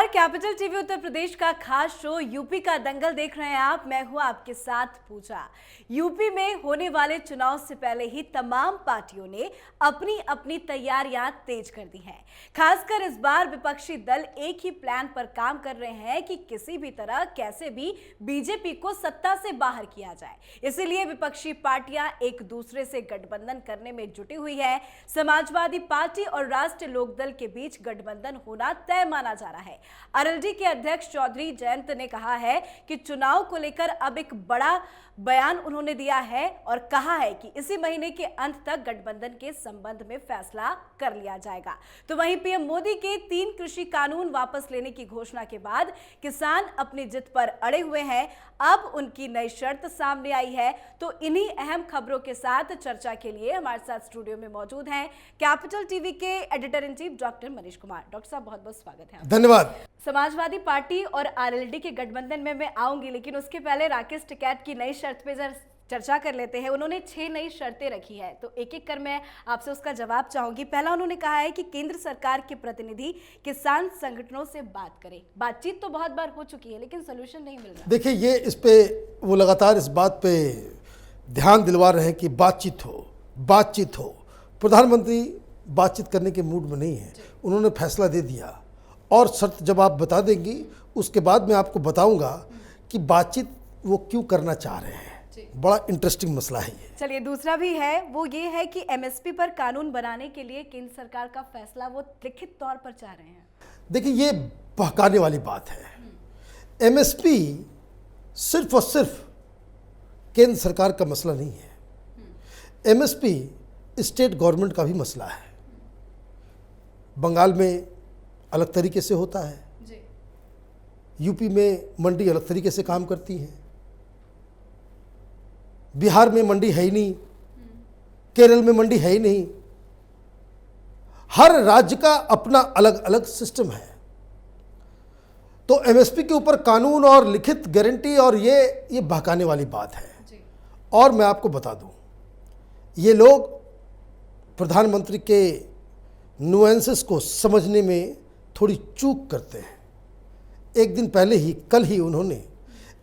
नमस्कार, capital TV Uttar Pradesh का खास शो यूपी का दंगल देख रहे हैं आप। मैं हूं आपके साथ पूजा। यूपी में होने वाले चुनाव से पहले ही तमाम पार्टियों ने अपनी अपनी तैयारियां तेज कर दी हैं। खासकर इस बार विपक्षी दल एक ही प्लान पर काम कर रहे हैं कि किसी भी तरह कैसे भी बीजेपी को सत्ता से बाहर किया जाए। इसीलिए विपक्षी पार्टियां एक दूसरे से गठबंधन करने में जुटी हुई है। समाजवादी पार्टी और राष्ट्रीय लोकदल के बीच गठबंधन होना तय माना जा रहा है। आरएलडी के अध्यक्ष चौधरी जयंत ने कहा है कि चुनाव को लेकर अब एक बड़ा बयान उन्होंने दिया है और कहा है कि इसी महीने के अंत तक गठबंधन के संबंध में फैसला कर लिया जाएगा। तो वहीं पीएम मोदी के 3 कृषि कानून वापस लेने की घोषणा के बाद किसान अपनी जिद पर अड़े हुए हैं। अब उनकी नई शर्त सामने आई है। तो इन्हीं अहम खबरों के साथ चर्चा के लिए हमारे साथ स्टूडियो में मौजूद हैं कैपिटल टीवी के editor in chief doctor Manish Kumar. Doctor साहब, बहुत बहुत स्वागत है। धन्यवाद। समाजवादी पार्टी और आरएलडी के गठबंधन में मैं आऊंगी, लेकिन उसके पहले राकेश टिकैत की नई शर्त पे चर्चा कर लेते हैं। उन्होंने 6 नई शर्तें रखी है, तो एक एक कर मैं आपसे उसका जवाब चाहूंगी। पहला, उन्होंने कहा है कि केंद्र सरकार के प्रतिनिधि किसान संगठनों से बात करें। बातचीत तो बहुत बार हो चुकी है, लेकिन सोल्यूशन नहीं मिल रहा। देखिए, ये इस पे वो लगातार इस बात पे ध्यान दिलवा रहे हैं कि बातचीत हो। प्रधानमंत्री बातचीत करने के मूड में नहीं है। उन्होंने फैसला दे दिया और शर्त जब आप बता देंगी उसके बाद मैं आपको बताऊंगा कि बातचीत वो क्यों करना चाह रहे हैं। बड़ा इंटरेस्टिंग मसला है ये। चलिए, दूसरा भी है, वो ये है कि एमएसपी पर कानून बनाने के लिए केंद्र सरकार का फैसला वो लिखित तौर पर चाह रहे हैं। देखिए, ये बहकाने वाली बात है। एमएसपी सिर्फ और सिर्फ केंद्र सरकार का मसला नहीं है। एमएसपी स्टेट गवर्नमेंट का भी मसला है। बंगाल में अलग तरीके से होता है, यूपी में मंडी अलग तरीके से काम करती है, बिहार में मंडी है ही नहीं, केरल में मंडी है ही नहीं। हर राज्य का अपना अलग अलग सिस्टम है। तो एमएसपी के ऊपर कानून और लिखित गारंटी और ये बहकाने वाली बात है। और मैं आपको बता दूं, ये लोग प्रधानमंत्री के नुएंसेस को समझने में थोड़ी चूक करते हैं। एक दिन पहले ही, कल ही उन्होंने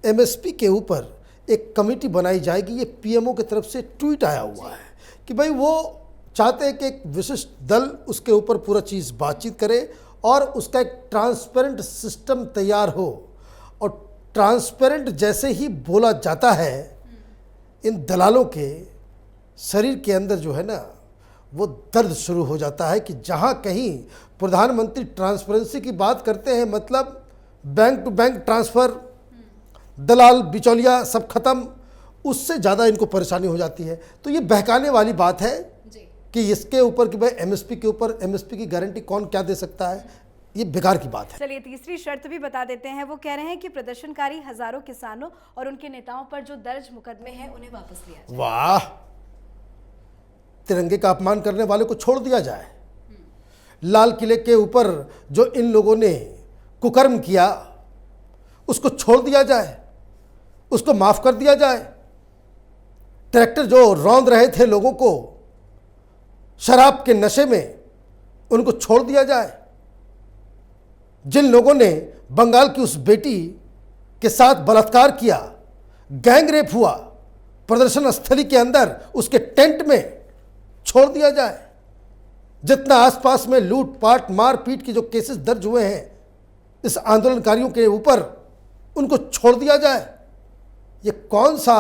एमएसपी के ऊपर एक कमेटी बनाई जाएगी, ये पीएमओ की तरफ से ट्वीट आया हुआ है कि भाई वो चाहते हैं कि एक विशिष्ट दल उसके ऊपर पूरा चीज़ बातचीत करे और उसका एक ट्रांसपेरेंट सिस्टम तैयार हो। और ट्रांसपेरेंट जैसे ही बोला जाता है, इन दलालों के शरीर के अंदर जो है ना, वो दर्द शुरू हो जाता है कि जहाँ कहीं प्रधानमंत्री ट्रांसपेरेंसी की बात करते हैं, मतलब बैंक टू बैंक ट्रांसफ़र, दलाल बिचौलिया सब खत्म, उससे ज़्यादा इनको परेशानी हो जाती है। तो ये बहकाने वाली बात है कि इसके ऊपर कि भाई एमएसपी के ऊपर एमएसपी की गारंटी कौन क्या दे सकता है, ये बेकार की बात है। चलिए, तीसरी शर्त भी बता देते हैं। वो कह रहे हैं कि प्रदर्शनकारी हजारों किसानों और उनके नेताओं पर जो दर्ज मुकदमे हैं उन्हें वापस लिया जाए। वाह, तिरंगे का अपमान करने वाले को छोड़ दिया जाए। लाल किले के ऊपर जो इन लोगों ने कुकर्म किया उसको छोड़ दिया जाए, उसको माफ कर दिया जाए। ट्रैक्टर जो रौंद रहे थे लोगों को शराब के नशे में, उनको छोड़ दिया जाए। जिन लोगों ने बंगाल की उस बेटी के साथ बलात्कार किया, गैंग रेप हुआ प्रदर्शन स्थली के अंदर, उसके टेंट में, छोड़ दिया जाए। जितना आसपास में लूटपाट मारपीट के जो केसेस दर्ज हुए हैं इस आंदोलनकारियों के ऊपर, उनको छोड़ दिया जाए। ये कौन सा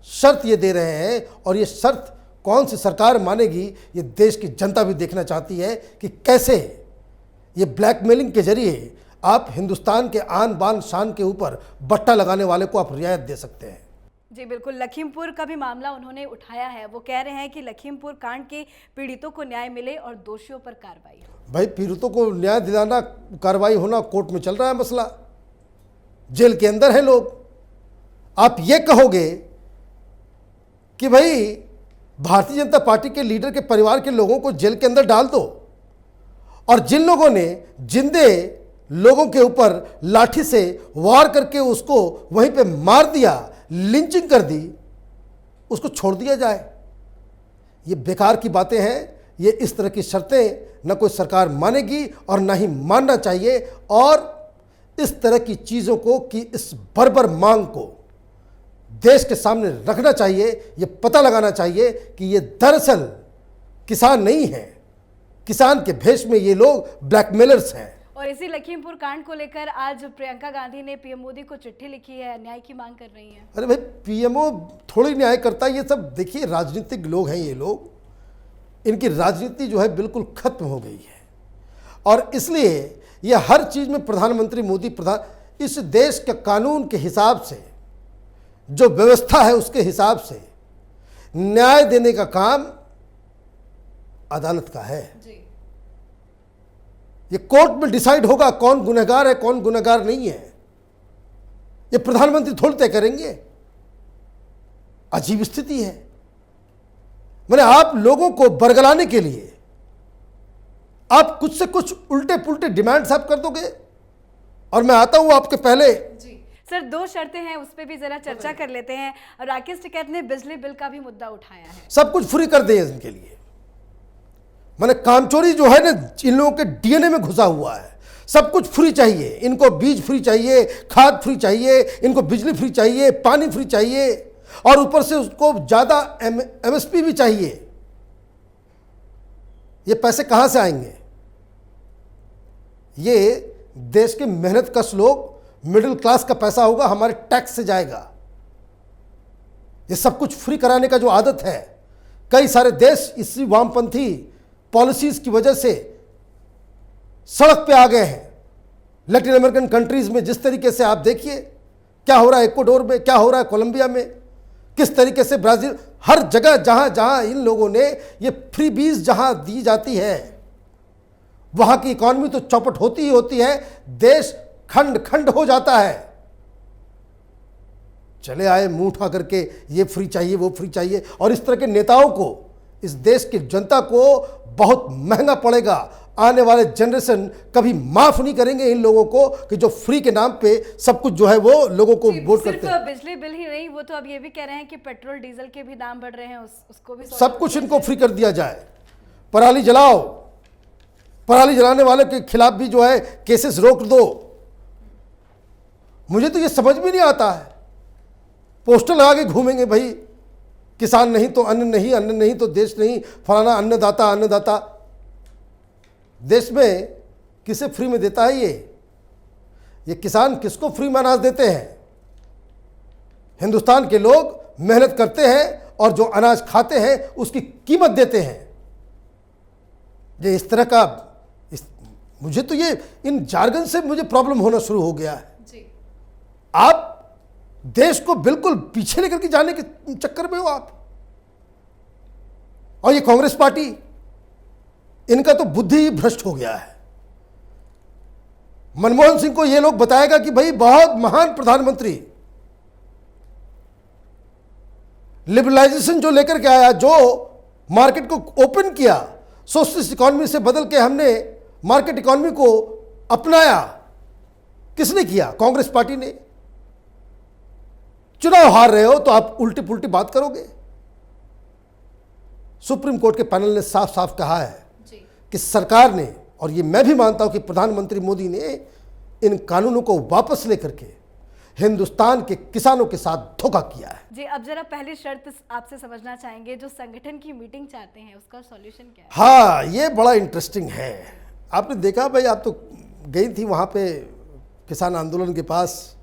शर्त ये दे रहे हैं और ये शर्त कौन सी सरकार मानेगी, ये देश की जनता भी देखना चाहती है कि कैसे ये ब्लैकमेलिंग के जरिए आप हिंदुस्तान के आन बान शान के ऊपर बट्टा लगाने वाले को आप रियायत दे सकते हैं। जी बिल्कुल, लखीमपुर का भी मामला उन्होंने उठाया है। वो कह रहे हैं कि लखीमपुर कांड के पीड़ितों को न्याय मिले और दोषियों पर कार्रवाई हो। भाई, पीड़ितों को न्याय दिलाना, कार्रवाई होना, कोर्ट में चल रहा है मसला, जेल के अंदर है लोग। आप ये कहोगे कि भाई भारतीय जनता पार्टी के लीडर के परिवार के लोगों को जेल के अंदर डाल दो, और जिन लोगों ने जिंदे लोगों के ऊपर लाठी से वार करके उसको वहीं पे मार दिया, लिंचिंग कर दी, उसको छोड़ दिया जाए। ये बेकार की बातें हैं। ये इस तरह की शर्तें न कोई सरकार मानेगी और ना ही मानना चाहिए। और इस तरह की चीज़ों को कि इस बर्बर मांग को देश के सामने रखना चाहिए, ये पता लगाना चाहिए कि ये दरअसल किसान नहीं है, किसान के भेष में ये लोग ब्लैकमेलर्स हैं। और इसी लखीमपुर कांड को लेकर आज प्रियंका गांधी ने पीएम मोदी को चिट्ठी लिखी है, न्याय की मांग कर रही हैं। अरे भाई, पीएमओ थोड़ी न्याय करता है, ये सब देखिए राजनीतिक लोग हैं ये लोग, इनकी राजनीति जो है बिल्कुल खत्म हो गई है। और इसलिए ये हर चीज़ में प्रधानमंत्री मोदी इस देश के कानून के हिसाब से, जो व्यवस्था है उसके हिसाब से न्याय देने का काम अदालत का है। जी। ये कोर्ट में डिसाइड होगा कौन गुनहगार है कौन गुनहगार नहीं है, ये प्रधानमंत्री थोड़ी तय करेंगे। अजीब स्थिति है। मैंने आप लोगों को बरगलाने के लिए आप कुछ से कुछ उल्टे पुल्टे डिमांड्स आप कर दोगे और मैं आता हूं आपके पहले। जी सर, 2 शर्तें हैं, उस पर भी जरा चर्चा कर लेते हैं। राकेश टिकैत ने बिजली बिल का भी मुद्दा उठाया है। सब कुछ फ्री कर दें इनके लिए। मैंने कामचोरी जो है ना, इन लोगों के डीएनए में घुसा हुआ है। सब कुछ फ्री चाहिए इनको, बीज फ्री चाहिए, खाद फ्री चाहिए, इनको बिजली फ्री चाहिए, पानी फ्री चाहिए, और ऊपर से उसको ज़्यादा एमएसपी भी चाहिए। ये पैसे कहाँ से आएंगे? ये देश के मेहनत कश लोग, मिडिल क्लास का पैसा होगा, हमारे टैक्स से जाएगा। ये सब कुछ फ्री कराने का जो आदत है, कई सारे देश इसी वामपंथी पॉलिसीज की वजह से सड़क पे आ गए हैं। लैटिन अमेरिकन कंट्रीज में जिस तरीके से आप देखिए क्या हो रहा है, इक्वाडोर में क्या हो रहा है, कोलंबिया में किस तरीके से, ब्राजील, हर जगह जहां जहां इन लोगों ने ये फ्री बीज जहां दी जाती है, वहां की इकॉनमी तो चौपट होती ही होती है, देश खंड खंड हो जाता है। चले आए मुंह उठा करके ये फ्री चाहिए वो फ्री चाहिए, और इस तरह के नेताओं को, इस देश की जनता को बहुत महंगा पड़ेगा। आने वाले जनरेशन कभी माफ नहीं करेंगे इन लोगों को कि जो फ्री के नाम पे सब कुछ जो है वो लोगों को वोट करते हैं। सिर्फ बिजली बिल ही नहीं, वो तो अब ये भी कह रहे हैं कि पेट्रोल डीजल के भी दाम बढ़ रहे हैं, उसको भी सब कुछ इनको फ्री कर दिया जाए। पराली जलाओ, पराली जलाने वाले के खिलाफ भी जो है केसेस रोक दो। मुझे तो ये समझ में नहीं आता है, पोस्टर लगा के घूमेंगे भाई, किसान नहीं तो अन्न नहीं, अन्न नहीं तो देश नहीं, फलाना अन्नदाता अन्नदाता। देश में किसे फ्री में देता है ये किसान किसको फ्री में अनाज देते हैं? हिंदुस्तान के लोग मेहनत करते हैं और जो अनाज खाते हैं उसकी कीमत देते हैं। ये इस तरह का मुझे तो ये इन जार्गन से मुझे प्रॉब्लम होना शुरू हो गया है। जी। आप देश को बिल्कुल पीछे लेकर के जाने के चक्कर में हो आप। और ये कांग्रेस पार्टी, इनका तो बुद्धि ही भ्रष्ट हो गया है। मनमोहन सिंह को ये लोग बताएगा कि भाई बहुत महान प्रधानमंत्री, लिबरलाइजेशन जो लेकर के आया, जो मार्केट को ओपन किया, सोशलिस्ट इकोनॉमी से बदल के हमने मार्केट इकोनॉमी को अपनाया, किसने किया? कांग्रेस पार्टी ने। चुनाव हार रहे हो तो आप उल्टी पुल्टी बात करोगे। सुप्रीम कोर्ट के पैनल ने साफ साफ कहा है कि सरकार ने, और ये मैं भी मानता हूं कि प्रधानमंत्री मोदी ने इन कानूनों को वापस लेकर के हिंदुस्तान के किसानों के साथ धोखा किया है। जी, अब जरा पहली शर्त आपसे समझना चाहेंगे, जो संगठन की मीटिंग चाहते हैं उसका सॉल्यूशन क्या है? हाँ, ये बड़ा इंटरेस्टिंग है। आपने देखा भाई, आप तो गई थी वहाँ पे किसान आंदोलन के पास,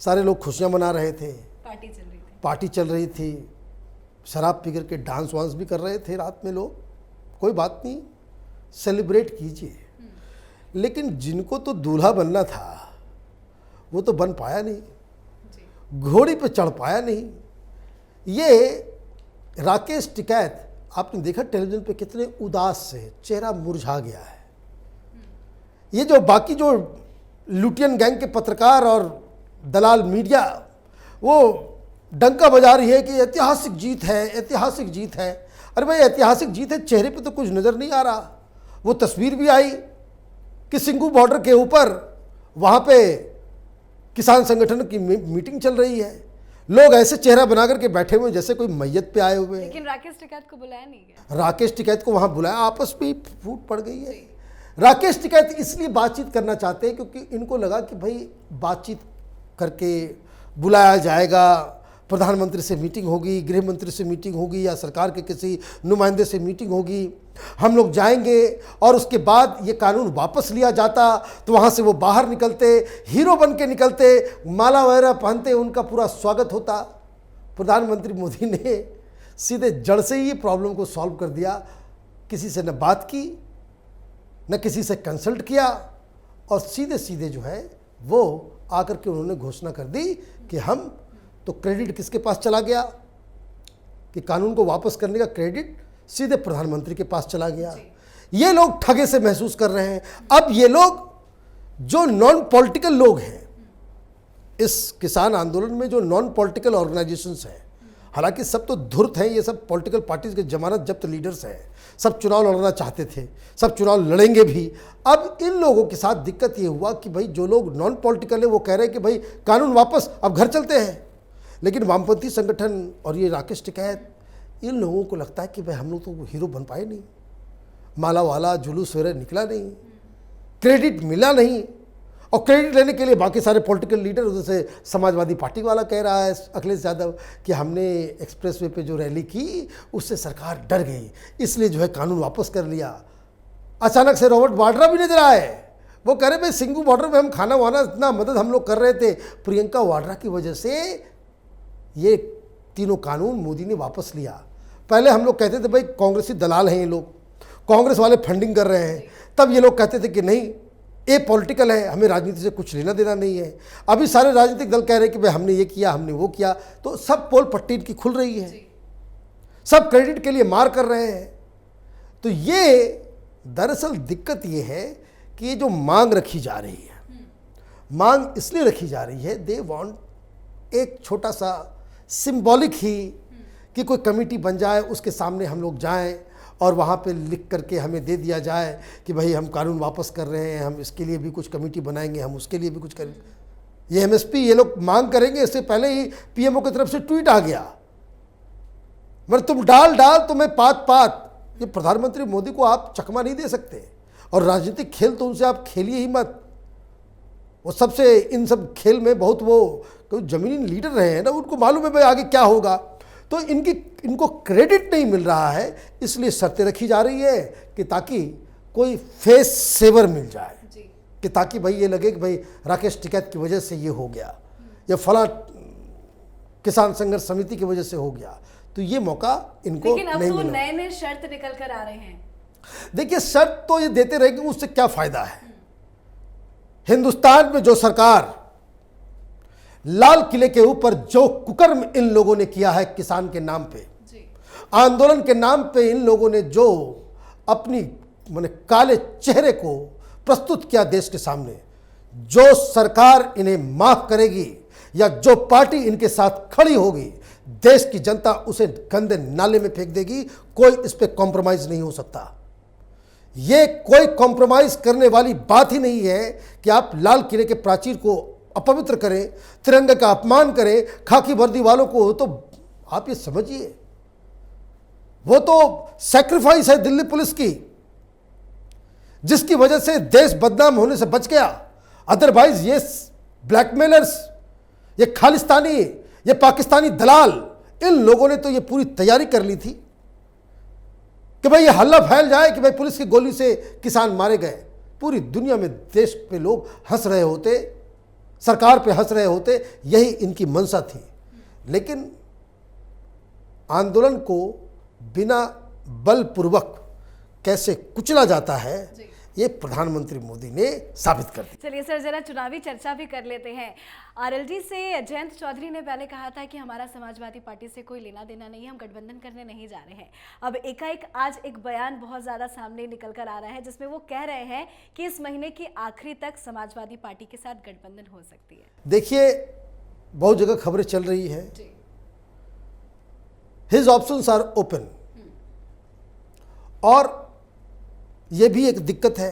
सारे लोग खुशियाँ मना रहे थे, पार्टी चल रही थी, शराब पी करके डांस वांस भी कर रहे थे रात में लोग। कोई बात नहीं, सेलिब्रेट कीजिए। लेकिन जिनको तो दूल्हा बनना था वो तो बन पाया नहीं, घोड़ी पे चढ़ पाया नहीं। ये राकेश टिकैत, आपने देखा टेलीविजन पे कितने उदास से, चेहरा मुरझा गया है। ये जो बाकी जो लुटियन गैंग के पत्रकार और दलाल मीडिया, वो डंका बजा रही है कि ऐतिहासिक जीत है, ऐतिहासिक जीत है। अरे भाई, ऐतिहासिक जीत है, चेहरे पे तो कुछ नज़र नहीं आ रहा। वो तस्वीर भी आई कि सिंघू बॉर्डर के ऊपर वहाँ पे किसान संगठन की मीटिंग चल रही है, लोग ऐसे चेहरा बना करके बैठे हुए जैसे कोई मैयत पे आए हुए हैं। लेकिन राकेश टिकैत को बुलाया नहीं गया। राकेश टिकैत को वहाँ बुलाया, आपस में ही फूट पड़ गई है। राकेश टिकैत इसलिए बातचीत करना चाहते हैं क्योंकि इनको लगा कि भाई बातचीत करके बुलाया जाएगा, प्रधानमंत्री से मीटिंग होगी, गृह मंत्री से मीटिंग होगी या सरकार के किसी नुमाइंदे से मीटिंग होगी, हम लोग जाएंगे और उसके बाद ये कानून वापस लिया जाता तो वहाँ से वो बाहर निकलते, हीरो बन के निकलते, माला वगैरह पहनते, उनका पूरा स्वागत होता। प्रधानमंत्री मोदी ने सीधे जड़ से ही ये प्रॉब्लम को सॉल्व कर दिया। किसी से न बात की, न किसी से कंसल्ट किया और सीधे सीधे जो है वो आकर के उन्होंने घोषणा कर दी कि हम तो क्रेडिट किसके पास चला गया कि कानून को वापस करने का क्रेडिट सीधे प्रधानमंत्री के पास चला गया। ये लोग ठगे से महसूस कर रहे हैं। अब ये लोग जो नॉन पॉलिटिकल लोग हैं इस किसान आंदोलन में, जो नॉन पॉलिटिकल ऑर्गेनाइजेशंस हैं, हालांकि सब तो धुर्त हैं, ये सब पॉलिटिकल पार्टीज के जमानत जब्त लीडर्स हैं, सब चुनाव लड़ना चाहते थे, सब चुनाव लड़ेंगे भी। अब इन लोगों के साथ दिक्कत ये हुआ कि भाई जो लोग नॉन पॉलिटिकल है वो कह रहे हैं कि भाई कानून वापस, अब घर चलते हैं। लेकिन वामपंथी संगठन और ये राकेश टिकैत, इन लोगों को लगता है कि भाई हम लोग तो हीरो बन पाए नहीं, माला वाला जुलूस वगैरह निकला नहीं, क्रेडिट मिला नहीं। और क्रेडिट लेने के लिए बाकी सारे पॉलिटिकल लीडर, जैसे समाजवादी पार्टी वाला कह रहा है अखिलेश यादव कि हमने एक्सप्रेसवे पे जो रैली की उससे सरकार डर गई, इसलिए जो है कानून वापस कर लिया। अचानक से रॉबर्ट वाड्रा भी नजर आए, वो कह रहे भाई सिंघू बॉर्डर में हम खाना वाना इतना मदद हम लोग कर रहे थे, प्रियंका वाड्रा की वजह से ये तीनों कानून मोदी ने वापस लिया। पहले हम लोग कहते थे भाई कांग्रेसी दलाल हैं ये लोग, कांग्रेस वाले फंडिंग कर रहे हैं, तब ये लोग कहते थे कि नहीं ये पॉलिटिकल है, हमें राजनीति से कुछ लेना देना नहीं है। अभी सारे राजनीतिक दल कह रहे हैं कि भाई हमने ये किया, हमने वो किया, तो सब पोल पट्टी इनकी खुल रही है, सब क्रेडिट के लिए मार कर रहे हैं। तो ये दरअसल दिक्कत ये है कि ये जो मांग रखी जा रही है, मांग इसलिए रखी जा रही है, दे वांट एक छोटा सा सिंबॉलिक ही कि कोई कमेटी बन जाए, उसके सामने हम लोग जाएं और वहाँ पे लिख करके हमें दे दिया जाए कि भाई हम कानून वापस कर रहे हैं, हम इसके लिए भी कुछ कमेटी बनाएंगे, हम उसके लिए भी कुछ करेंगे। ये एमएसपी ये लोग मांग करेंगे, इससे पहले ही पीएमओ की तरफ से ट्वीट आ गया, मतलब तुम डाल तो मैं पात। ये प्रधानमंत्री मोदी को आप चकमा नहीं दे सकते, और राजनीतिक खेल तो उनसे आप खेलिए ही मत। वो सबसे इन सब खेल में बहुत वो जमीनी लीडर रहे हैं ना, उनको मालूम है भाई आगे क्या होगा। तो इनको क्रेडिट नहीं मिल रहा है, इसलिए शर्तें रखी जा रही है कि ताकि कोई फेस सेवर मिल जाए, कि ताकि भाई ये लगे कि भाई राकेश टिकैत की वजह से ये हो गया या फला किसान संघर्ष समिति की वजह से हो गया। तो ये मौका इनको लेकिन अब नहीं तो मिला। नए शर्त निकल कर आ रहे हैं। देखिए शर्त तो ये देते रहेंगे, उससे क्या फायदा है। हिंदुस्तान में जो सरकार लाल किले के ऊपर जो कुकर्म इन लोगों ने किया है किसान के नाम पे, आंदोलन के नाम पे इन लोगों ने जो अपनी माने काले चेहरे को प्रस्तुत किया देश के सामने, जो सरकार इन्हें माफ करेगी या जो पार्टी इनके साथ खड़ी होगी, देश की जनता उसे गंदे नाले में फेंक देगी। कोई इस पे कॉम्प्रोमाइज नहीं हो सकता। ये कोई कॉम्प्रोमाइज करने वाली बात ही नहीं है कि आप लाल किले के प्राचीर को अपवित्र करें, तिरंगे का अपमान करें, खाकी वर्दी वालों को। तो आप ये समझिए, वो तो सैक्रिफाइस है दिल्ली पुलिस की, जिसकी वजह से देश बदनाम होने से बच गया। अदरवाइज ये ब्लैकमेलर्स, ये खालिस्तानी, ये पाकिस्तानी दलाल, इन लोगों ने तो ये पूरी तैयारी कर ली थी कि भाई ये हल्ला फैल जाए कि भाई पुलिस की गोली से किसान मारे गए। पूरी दुनिया में देश पे लोग हंस रहे होते, सरकार पे हंस रहे होते, यही इनकी मंशा थी। लेकिन आंदोलन को बिना बलपूर्वक कैसे कुचला जाता है, ये प्रधानमंत्री मोदी ने साबित कर दिया। चलिए सर, जरा चुनावी चर्चा भी कर लेते हैं। आरएलडी से जयंत चौधरी ने पहले कहा था कि हमारा समाजवादी पार्टी से कोई लेना देना नहीं है, हम गठबंधन करने नहीं जा रहे हैं। अब एकाएक आज एक बयान बहुत ज़्यादा सामने निकल कर आ रहा है, जिसमें वो कह रहे हैं कि इस महीने के आखिरी तक समाजवादी पार्टी के साथ गठबंधन हो सकती है। देखिए, बहुत जगह खबरें चल रही है, हिज ऑप्शंस आर ओपन। और ये भी एक दिक्कत है,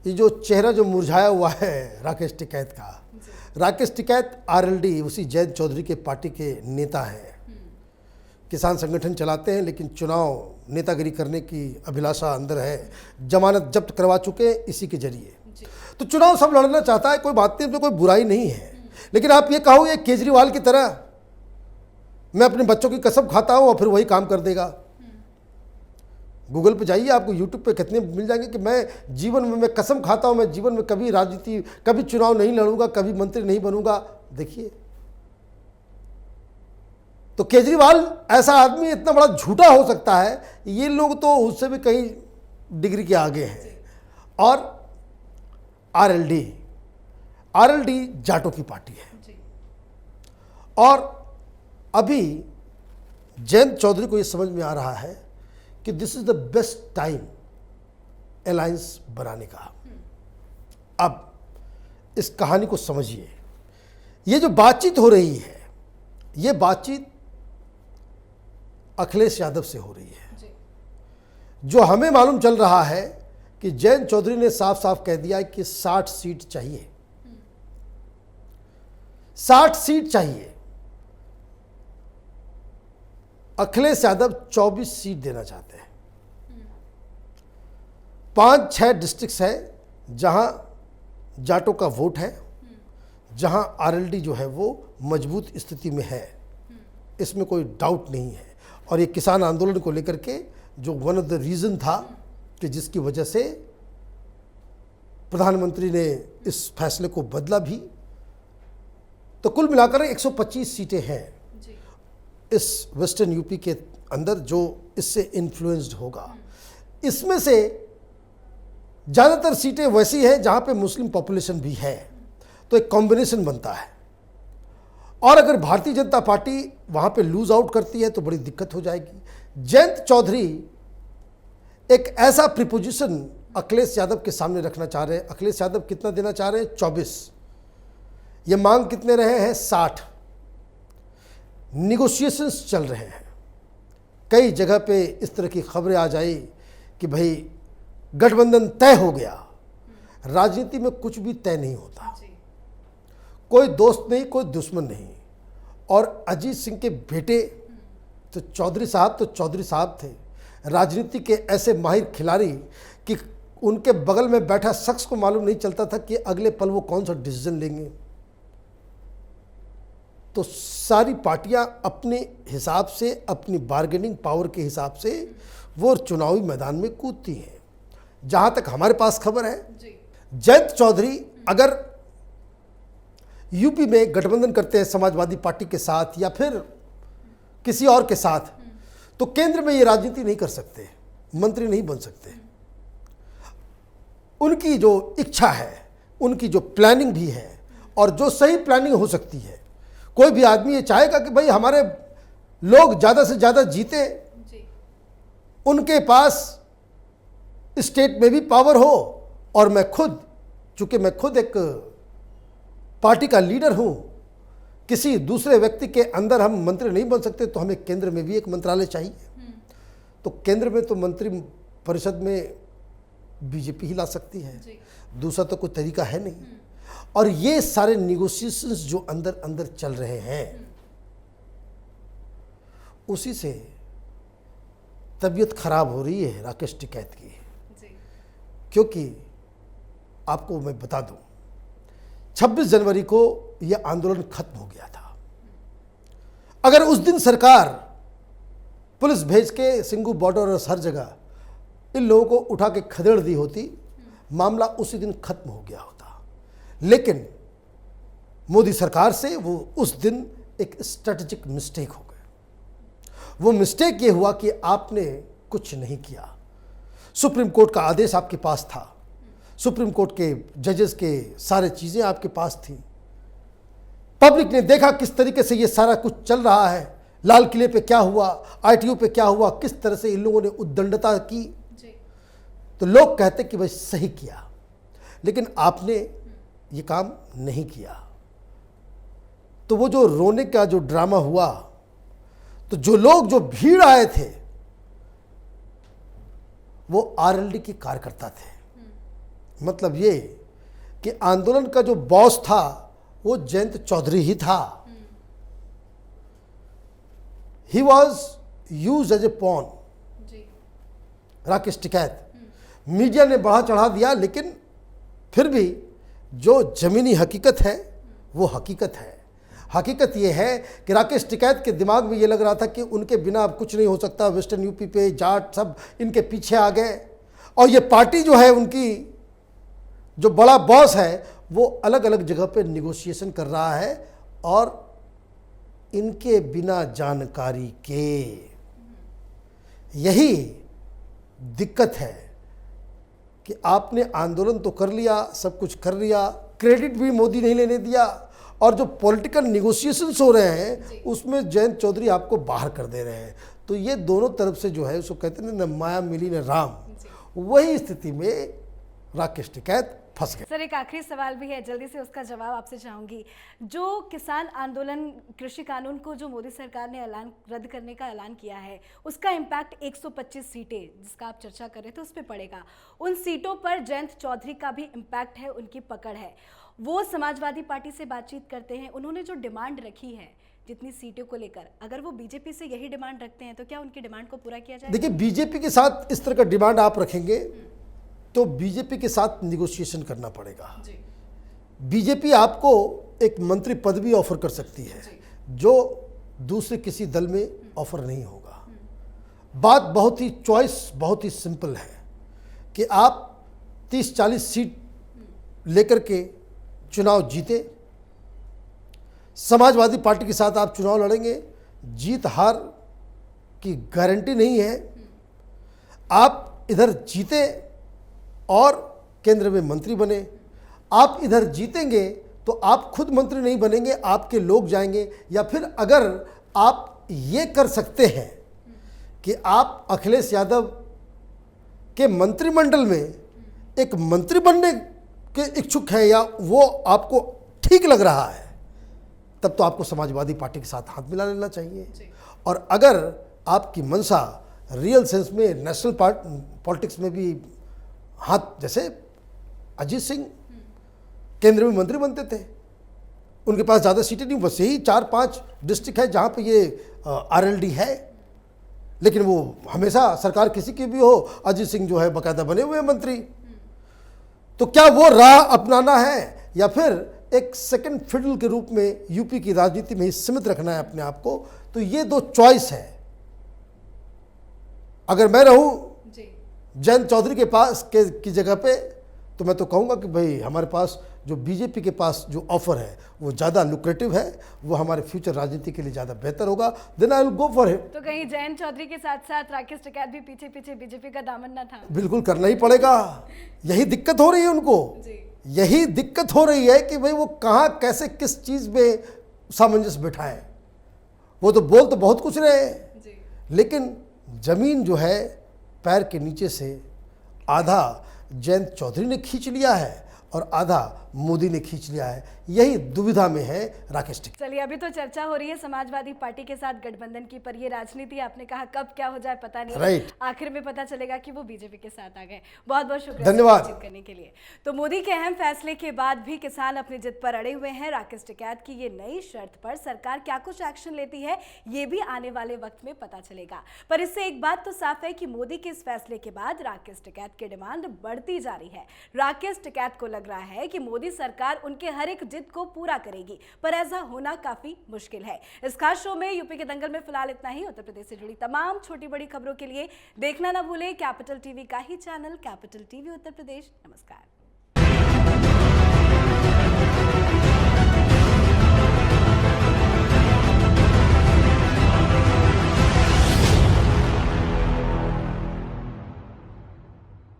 ये जो चेहरा जो मुरझाया हुआ है राकेश टिकैत का। राकेश टिकैत आरएलडी, उसी जयंत चौधरी के पार्टी के नेता हैं, किसान संगठन चलाते हैं, लेकिन चुनाव नेतागिरी करने की अभिलाषा अंदर है, जमानत जब्त करवा चुके हैं इसी के जरिए। तो चुनाव सब लड़ना चाहता है, कोई बात नहीं, तो कोई बुराई नहीं है। लेकिन आप ये कहो ये केजरीवाल की तरह मैं अपने बच्चों की कसम खाता हूं और फिर वही काम कर देगा। गूगल पे जाइए, आपको यूट्यूब पे कितने मिल जाएंगे कि मैं जीवन में मैं कसम खाता हूं, मैं जीवन में कभी राजनीति, कभी चुनाव नहीं लड़ूंगा, कभी मंत्री नहीं बनूंगा। देखिए, तो केजरीवाल ऐसा आदमी इतना बड़ा झूठा हो सकता है, ये लोग तो उससे भी कई डिग्री के आगे हैं। और आरएलडी जाटों की पार्टी है। और अभी जयंत चौधरी को यह समझ में आ रहा है कि this is the best time alliance बनाने का। अब इस कहानी को समझिए, ये जो बातचीत हो रही है, ये बातचीत अखिलेश यादव से हो रही है। जो हमें मालूम चल रहा है कि जयंत चौधरी ने साफ साफ कह दिया कि 60 सीट चाहिए, 60 सीट चाहिए। अखिलेश यादव 24 सीट देना चाहते हैं। 5-6 डिस्ट्रिक्ट्स हैं जहां जाटों का वोट है, जहां आरएलडी जो है वो मजबूत स्थिति में है, इसमें कोई डाउट नहीं है। और ये किसान आंदोलन को लेकर के जो वन ऑफ द रीज़न था कि जिसकी वजह से प्रधानमंत्री ने इस फैसले को बदला भी, तो कुल मिलाकर 125 सीटें हैं इस वेस्टर्न यूपी के अंदर जो इससे इन्फ्लुएंस्ड होगा। इसमें से ज़्यादातर सीटें वैसी हैं जहाँ पे मुस्लिम पॉपुलेशन भी है, तो एक कॉम्बिनेशन बनता है। और अगर भारतीय जनता पार्टी वहाँ पे लूज आउट करती है तो बड़ी दिक्कत हो जाएगी। जयंत चौधरी एक ऐसा प्रिपोजिशन अखिलेश यादव के सामने रखना चाह रहे हैं। अखिलेश यादव कितना देना चाह रहे हैं? 24। ये मांग कितने रहे हैं? 60। निगोशिएशंस चल रहे हैं। कई जगह पे इस तरह की खबरें आ जाई कि भाई गठबंधन तय हो गया। राजनीति में कुछ भी तय नहीं होता, कोई दोस्त नहीं, कोई दुश्मन नहीं। और अजीत सिंह के बेटे तो चौधरी साहब थे, राजनीति के ऐसे माहिर खिलाड़ी कि उनके बगल में बैठा शख्स को मालूम नहीं चलता था कि अगले पल वो कौन सा डिसीजन लेंगे। तो सारी पार्टियां अपने हिसाब से, अपनी बार्गेनिंग पावर के हिसाब से वो चुनावी मैदान में कूदती हैं। जहां तक हमारे पास खबर है, जयंत चौधरी अगर यूपी में गठबंधन करते हैं समाजवादी पार्टी के साथ या फिर किसी और के साथ, तो केंद्र में ये राजनीति नहीं कर सकते, मंत्री नहीं बन सकते। उनकी जो इच्छा है, उनकी जो प्लानिंग भी है, और जो सही प्लानिंग हो सकती है। कोई भी आदमी ये चाहेगा कि भाई हमारे लोग ज़्यादा से ज़्यादा जीते, उनके पास स्टेट में भी पावर हो, और मैं खुद, चूंकि मैं खुद एक पार्टी का लीडर हूं, किसी दूसरे व्यक्ति के अंदर हम मंत्री नहीं बन सकते, तो हमें केंद्र में भी एक मंत्रालय चाहिए। तो केंद्र में तो मंत्री परिषद में बीजेपी ही ला सकती है, दूसरा तो कोई तरीका है नहीं। और ये सारे निगोशिएशंस जो अंदर अंदर चल रहे हैं, उसी से तबीयत खराब हो रही है राकेश टिकैत की। क्योंकि आपको मैं बता दूं, 26 जनवरी को यह आंदोलन खत्म हो गया था। अगर उस दिन सरकार पुलिस भेज के सिंगू बॉर्डर और हर जगह इन लोगों को उठा के खदेड़ दी होती, मामला उसी दिन खत्म हो गया होता। लेकिन मोदी सरकार से वो उस दिन एक स्ट्रेटेजिक मिस्टेक हो गया। वो मिस्टेक ये हुआ कि आपने कुछ नहीं किया। सुप्रीम कोर्ट का आदेश आपके पास था, सुप्रीम कोर्ट के जजेस के सारे चीज़ें आपके पास थी। पब्लिक ने देखा किस तरीके से ये सारा कुछ चल रहा है, लाल किले पे क्या हुआ, आईटीओ पे क्या हुआ, किस तरह से इन लोगों ने उद्दंडता की। तो लोग कहते कि भाई सही किया, लेकिन आपने ये काम नहीं किया। तो वो जो रोने का जो ड्रामा हुआ, तो जो लोग जो भीड़ आए थे वो आरएलडी के कार्यकर्ता थे। मतलब ये कि आंदोलन का जो बॉस था वो जयंत चौधरी ही था। He was use as a pawn Rakesh Tikait. Media ने बढ़ा चढ़ा दिया, लेकिन फिर भी जो ज़मीनी हकीकत है वो हकीकत है। हकीकत ये है कि राकेश टिकैत के दिमाग में ये लग रहा था कि उनके बिना अब कुछ नहीं हो सकता। वेस्टर्न यूपी पे जाट सब इनके पीछे आ गए, और ये पार्टी जो है उनकी जो बड़ा बॉस है वो अलग अलग जगह पे निगोशिएशन कर रहा है, और इनके बिना जानकारी के। यही दिक्कत है कि आपने आंदोलन तो कर लिया, सब कुछ कर लिया, क्रेडिट भी मोदी नहीं लेने दिया, और जो पॉलिटिकल निगोशिएशंस हो रहे हैं उसमें जयंत चौधरी आपको बाहर कर दे रहे हैं। तो ये दोनों तरफ से जो है उसको कहते हैं न माया मिली न राम, वही स्थिति में राकेश टिकैत फंस गए। सर, एक आखिरी सवाल भी है, जल्दी से उसका जवाब आपसे चाहूंगी। जो किसान आंदोलन, कृषि कानून को जो मोदी सरकार ने रद्द करने का ऐलान किया है, उसका इम्पैक्ट 125 सीटें जिसका आप चर्चा कर रहे थे उस पर पड़ेगा। उन सीटों पर जयंत चौधरी का भी इम्पैक्ट है, उनकी पकड़ है। वो समाजवादी पार्टी से बातचीत करते हैं, उन्होंने जो डिमांड रखी है जितनी सीटों को लेकर, अगर वो बीजेपी से यही डिमांड रखते हैं तो क्या उनकी डिमांड को पूरा किया जाए? देखिए, बीजेपी के साथ इस तरह का डिमांड आप रखेंगे तो बीजेपी के साथ निगोशिएशन करना पड़ेगा। बीजेपी आपको एक मंत्री पद भी ऑफर कर सकती है जो दूसरे किसी दल में ऑफर नहीं होगा। बात बहुत ही चॉइस बहुत ही सिंपल है कि आप 30-40 सीट लेकर के चुनाव जीते, समाजवादी पार्टी के साथ आप चुनाव लड़ेंगे, जीत हार की गारंटी नहीं है। आप इधर जीते और केंद्र में मंत्री बने, आप इधर जीतेंगे तो आप खुद मंत्री नहीं बनेंगे, आपके लोग जाएंगे। या फिर अगर आप ये कर सकते हैं कि आप अखिलेश यादव के मंत्रिमंडल में एक मंत्री बनने के इच्छुक हैं या वो आपको ठीक लग रहा है, तब तो आपको समाजवादी पार्टी के साथ हाथ मिला लेना चाहिए। और अगर आपकी मंशा रियल सेंस में नेशनल पॉलिटिक्स में भी हाथ, जैसे अजीत सिंह केंद्र में मंत्री बनते थे, उनके पास ज़्यादा सीटें नहीं, बस यही 4-5 डिस्ट्रिक्ट है जहाँ पे ये आरएलडी है, लेकिन वो हमेशा सरकार किसी की भी हो, अजीत सिंह जो है बाकायदा बने हुए मंत्री। तो क्या वो राह अपनाना है या फिर एक सेकंड फिडल के रूप में यूपी की राजनीति में ही सीमित रखना है अपने आप को? तो ये दो चॉइस है। अगर मैं रहूं जयंत चौधरी के पास की जगह पे, तो मैं तो कहूंगा कि भाई हमारे पास जो बीजेपी के पास जो ऑफर है वो ज़्यादा लुक्रेटिव है, वो हमारे फ्यूचर राजनीति के लिए ज़्यादा बेहतर होगा, then I will go for hit. तो कहीं जयंत चौधरी के साथ साथ राकेश टिकैत भी पीछे पीछे बीजेपी का दामन ना था? बिल्कुल करना ही पड़ेगा, यही दिक्कत हो रही है उनको। यही दिक्कत हो रही है कि भाई वो कहाँ कैसे किस चीज़ में सामंजस्य बिठाएं। वो तो बोल तो बहुत कुछ रहे हैं, लेकिन ज़मीन जो है पैर के नीचे से आधा जयंत चौधरी ने खींच लिया है और आधा मोदी ने खींच लिया है। यही दुविधा में है राकेश टिकैत। चलिए, अभी तो चर्चा हो रही है समाजवादी पार्टी के साथ गठबंधन की, पर ये राजनीति आपने कहा कब क्या हो जाए पता नहीं। राइट। आखिर में पता चलेगा कि वो बीजेपी के साथ आ गए। बहुत बहुत शुक्रिया धन्यवाद बातचीत करने के लिए। तो मोदी के अहम फैसले के बाद भी किसान अपनी जिद पर अड़े हुए हैं। राकेश टिकैत की ये नई शर्त पर सरकार क्या कुछ एक्शन लेती है ये भी आने वाले वक्त में पता चलेगा। पर इससे एक बात तो साफ है कि मोदी के इस फैसले के बाद राकेश टिकैत की डिमांड बढ़ती जा रही है। राकेश टिकैत को लग रहा है कि मोदी सरकार उनके हर एक जिद को पूरा करेगी, पर ऐसा होना काफी मुश्किल है। इस खास शो में यूपी के दंगल में फिलहाल इतना ही। उत्तर प्रदेश से जुड़ी तमाम छोटी बड़ी खबरों के लिए देखना ना भूलें कैपिटल टीवी का ही channel capital TV Uttar Pradesh. नमस्कार।